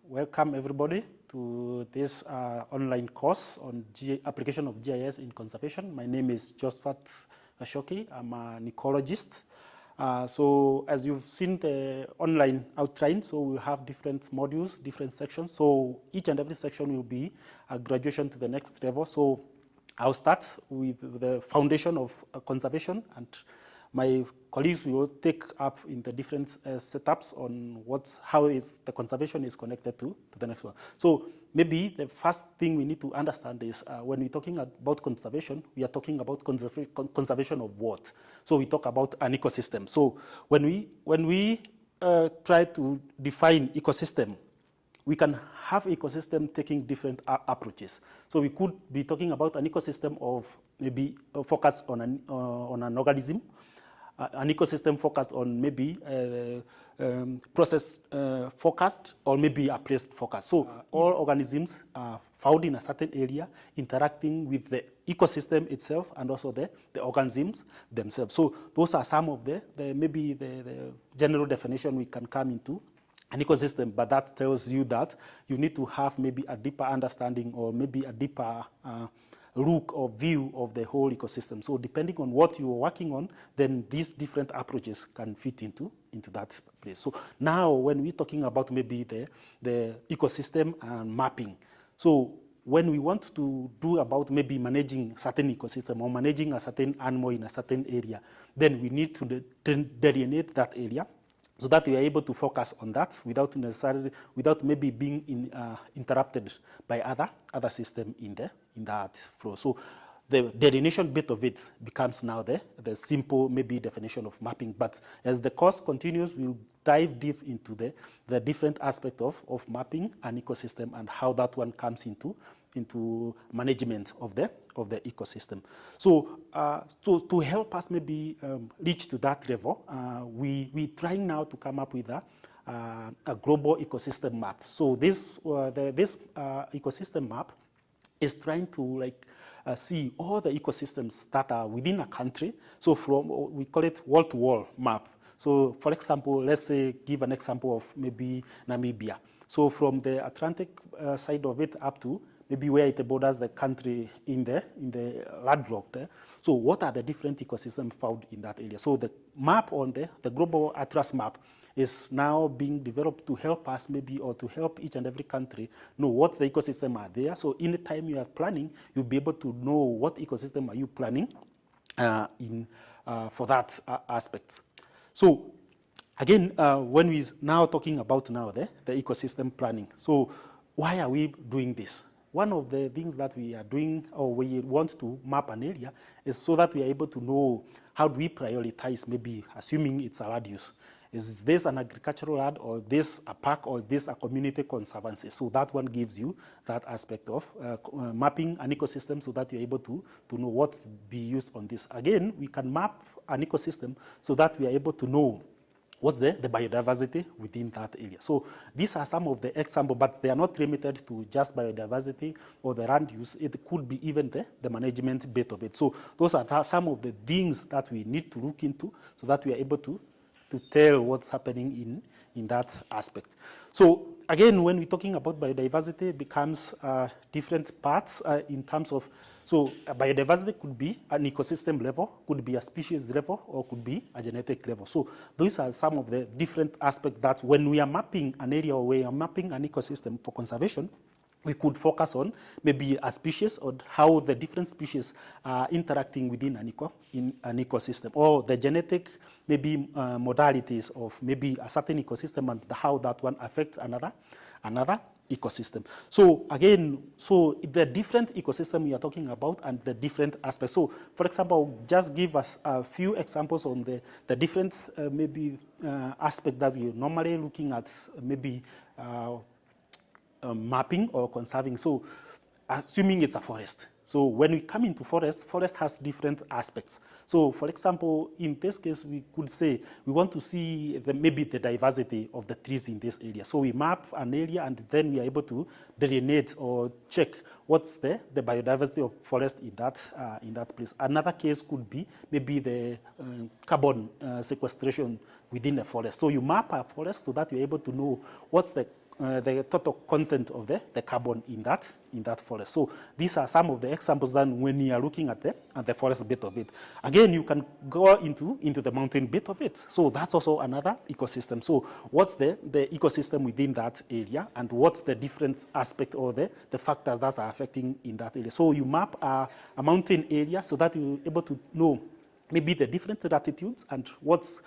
welcome everybody to this online course on application of GIS in conservation. My name is Josephat Ashoki. I'm an ecologist. So as you've seen the online outline, so we'll have different modules, different sections. So each and every section will be a graduation to the next level. So I'll start with the foundation of conservation, and my colleagues will take up in the different setups on how the conservation is connected to the next one. So maybe the first thing we need to understand is when we're talking about conservation, we are talking about conservation of what? So we talk about an ecosystem. So when we try to define ecosystem, we can have ecosystem taking different approaches. So we could be talking about an ecosystem of maybe focused on an organism, an ecosystem focused on maybe process focused, or maybe a place focused. So all organisms are found in a certain area interacting with the ecosystem itself and also the organisms themselves. So those are some of the general definition we can come into an ecosystem, but that tells you that you need to have maybe a deeper understanding or maybe a deeper look or view of the whole ecosystem. So depending on what you're working on, then these different approaches can fit into that place. So now when we're talking about maybe the ecosystem and mapping, so when we want to do about maybe managing certain ecosystem or managing a certain animal in a certain area, then we need to delineate that area, so that we are able to focus on that without maybe being interrupted by other system in that flow. So the delineation bit of it becomes now the simple maybe definition of mapping. But as the course continues, we'll dive deep into the different aspect of mapping an ecosystem and how that one comes into management of the ecosystem. So to help us maybe reach to that level, we're trying now to come up with a global ecosystem map. So this ecosystem map is trying to see all the ecosystems that are within a country. So we call it wall-to-wall map. So for example, let's say give an example of maybe Namibia. So from the Atlantic side of it up to maybe where it borders the country in the landlocked there. So what are the different ecosystems found in that area? So the map on the global atlas map is now being developed to help us maybe, or to help each and every country know what the ecosystem are there. So in the time you are planning, you'll be able to know what ecosystem are you planning for that aspect. So again, when we're now talking about the ecosystem planning, so why are we doing this? One of the things that we are doing, or we want to map an area, is so that we are able to know how do we prioritize, maybe assuming it's a land use. Is this an agricultural land, or this a park, or this a community conservancy? So that one gives you that aspect of mapping an ecosystem so that you're able to know what's be used on this. Again, we can map an ecosystem so that we are able to know what's the biodiversity within that area. So these are some of the examples, but they are not limited to just biodiversity or the land use. It could be even the management bit of it. So those are some of the things that we need to look into so that we are able to tell what's happening in that aspect. So again, when we're talking about biodiversity, it becomes different parts in terms of, so biodiversity could be an ecosystem level, could be a species level, or could be a genetic level. So these are some of the different aspects that when we are mapping an area or we are mapping an ecosystem for conservation, we could focus on maybe a species, or how the different species are interacting within an ecosystem, or the genetic maybe modalities of maybe a certain ecosystem and how that one affects another ecosystem. So again, so the different ecosystem we are talking about and the different aspects. So for example, just give us a few examples on the different maybe aspect that we are normally looking at, maybe mapping or conserving. So assuming it's a forest. So when we come into forest has different aspects. So for example, in this case, we could say we want to see maybe the diversity of the trees in this area. So we map an area and then we are able to delineate or check what's the biodiversity of forest in that place. Another case could be maybe the carbon sequestration within a forest. So you map a forest so that you're able to know what's the the total content of the carbon in that forest. So these are some of the examples that when you are looking at the forest bit of it. Again, you can go into the mountain bit of it. So that's also another ecosystem. So what's the ecosystem within that area, and what's the different aspect or the factors that are affecting in that area. So you map a mountain area so that you're able to know maybe the different latitudes and what's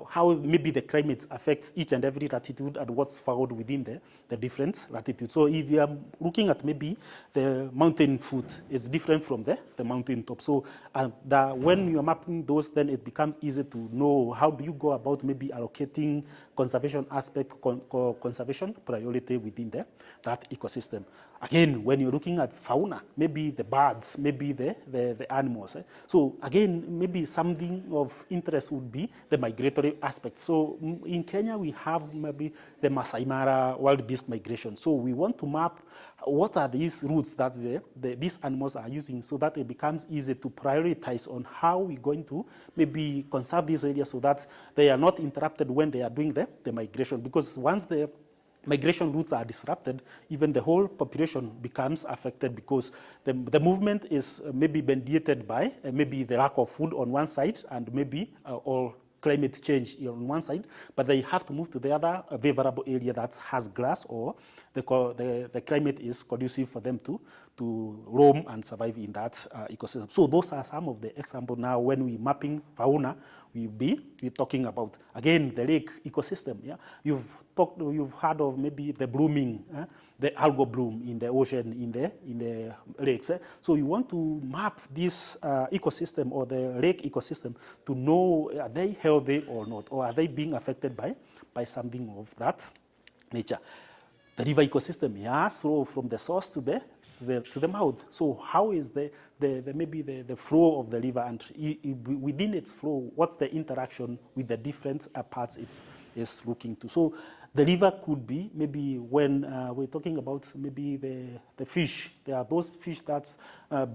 how maybe the climate affects each and every latitude and what's found within the different latitudes. So if you are looking at maybe the mountain foot is different from the mountain top. So when you are mapping those, then it becomes easy to know how do you go about maybe allocating conservation aspect, conservation priority within that ecosystem. Again, when you're looking at fauna, maybe the birds, maybe the animals. So again, maybe something of interest would be the migratory aspect. So in Kenya, we have maybe the Masai Mara wild beast migration. So we want to map what are these routes that these animals are using so that it becomes easy to prioritize on how we're going to maybe conserve these areas so that they are not interrupted when they are doing the migration. Because once the migration routes are disrupted, even the whole population becomes affected because the movement is maybe mediated by maybe the lack of food on one side and maybe or climate change on one side, but they have to move to the other favorable area that has grass or the climate is conducive for them to roam and survive in that ecosystem. So those are some of the examples. Now when we're mapping fauna, we're talking about, again, the lake ecosystem. Yeah, you've heard of maybe the blooming, the algal bloom in the ocean, in the lakes. So you want to map this ecosystem or the lake ecosystem to know, are they healthy or not, or are they being affected by something of that nature. The river ecosystem, yeah, so from the source to the mouth. So how is maybe the flow of the river, and within its flow, what's the interaction with the different parts it's looking to. So the river could be maybe when we're talking about maybe the fish. There are those fish that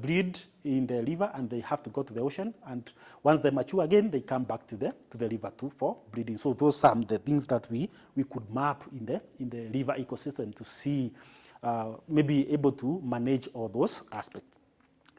breed in the river and they have to go to the ocean, and once they mature again, they come back to the river too for breeding. So those are the things that we could map in the river ecosystem to see maybe able to manage all those aspects.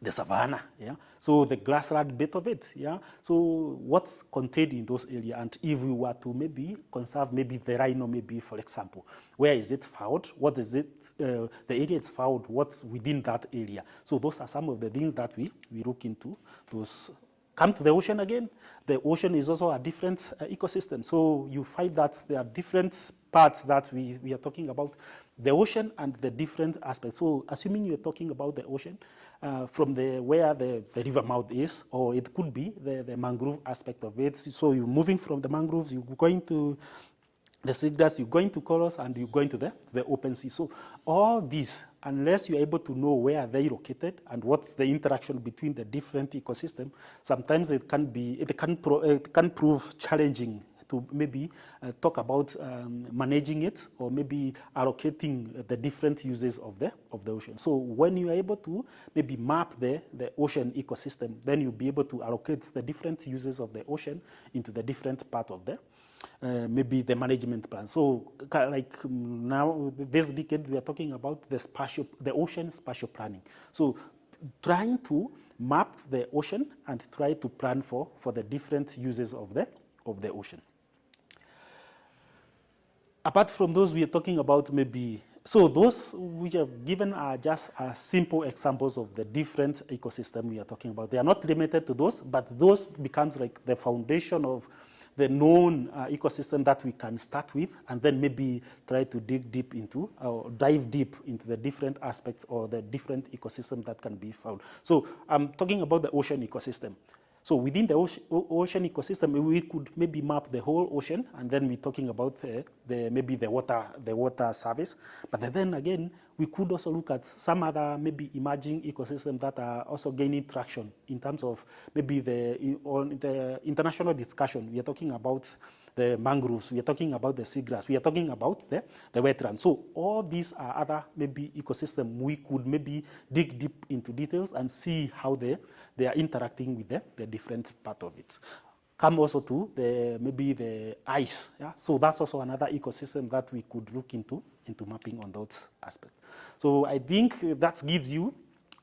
The savanna, yeah. So the grassland bit of it, yeah. So what's contained in those areas, and if we were to maybe conserve maybe the rhino, maybe for example, where is it found? What is it? The area it's found. What's within that area? So those are some of the things that we look into. Those come to the ocean again. The ocean is also a different ecosystem. So you find that there are different parts that we are talking about the ocean and the different aspects. So assuming you're talking about the ocean, from where the river mouth is, or it could be the mangrove aspect of it. So you're moving from the mangroves, you're going to the seagrass, you're going to corals, and you're going to the open sea. So all these, unless you're able to know where they're located and what's the interaction between the different ecosystems, sometimes it can prove challenging to maybe talk about managing it or maybe allocating the different uses of the ocean. So when you are able to maybe map the ocean ecosystem, then you'll be able to allocate the different uses of the ocean into the different part of maybe the management plan. So like now, this decade, we are talking about the ocean spatial planning. So trying to map the ocean and try to plan for the different uses of the ocean. Apart from those, we are talking about maybe, so those which have given are just simple examples of the different ecosystem we are talking about. They are not limited to those, but those becomes like the foundation of the known ecosystem that we can start with, and then maybe try to dig deep into, or dive deep into the different aspects or the different ecosystem that can be found. So I'm talking about the ocean ecosystem. So within the ocean ecosystem, we could maybe map the whole ocean, and then we're talking about maybe the water service. But then again, we could also look at some other maybe emerging ecosystems that are also gaining traction in terms of maybe on the international discussion. We are talking about the mangroves, we are talking about the seagrass, we are talking about the wetlands. So all these are other maybe ecosystems we could maybe dig deep into details and see how they are interacting with the different part of it. come also to maybe the ice. Yeah? So that's also another ecosystem that we could look into mapping on those aspects. So I think that gives you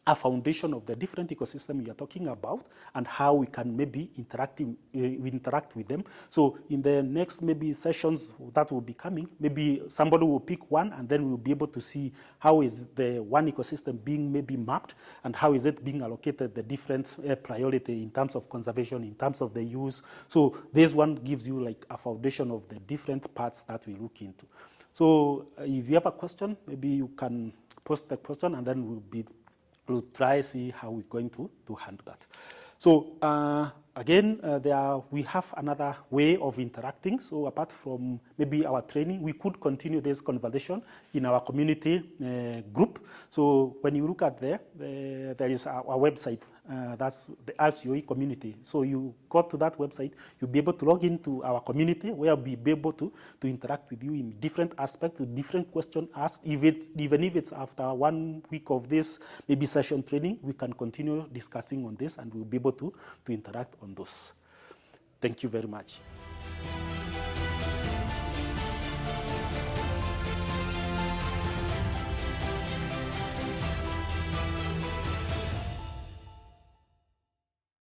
a foundation of the different ecosystem we are talking about and how we can maybe interact with them. So in the next maybe sessions that will be coming, maybe somebody will pick one and then we'll be able to see how is the one ecosystem being maybe mapped and how is it being allocated the different priority in terms of conservation, in terms of the use. So this one gives you like a foundation of the different parts that we look into. So if you have a question, maybe you can post the question and then we'll try see how we're going to handle that. So again, we have another way of interacting. So apart from maybe our training, we could continue this conversation in our community group. So when you look at there is our website. That's the RCOE community. So you go to that website, you'll be able to log into our community where we'll be able to interact with you in different aspects, with different questions asked. Even if it's after 1 week of this maybe session training, we can continue discussing on this and we'll be able to interact on those. Thank you very much.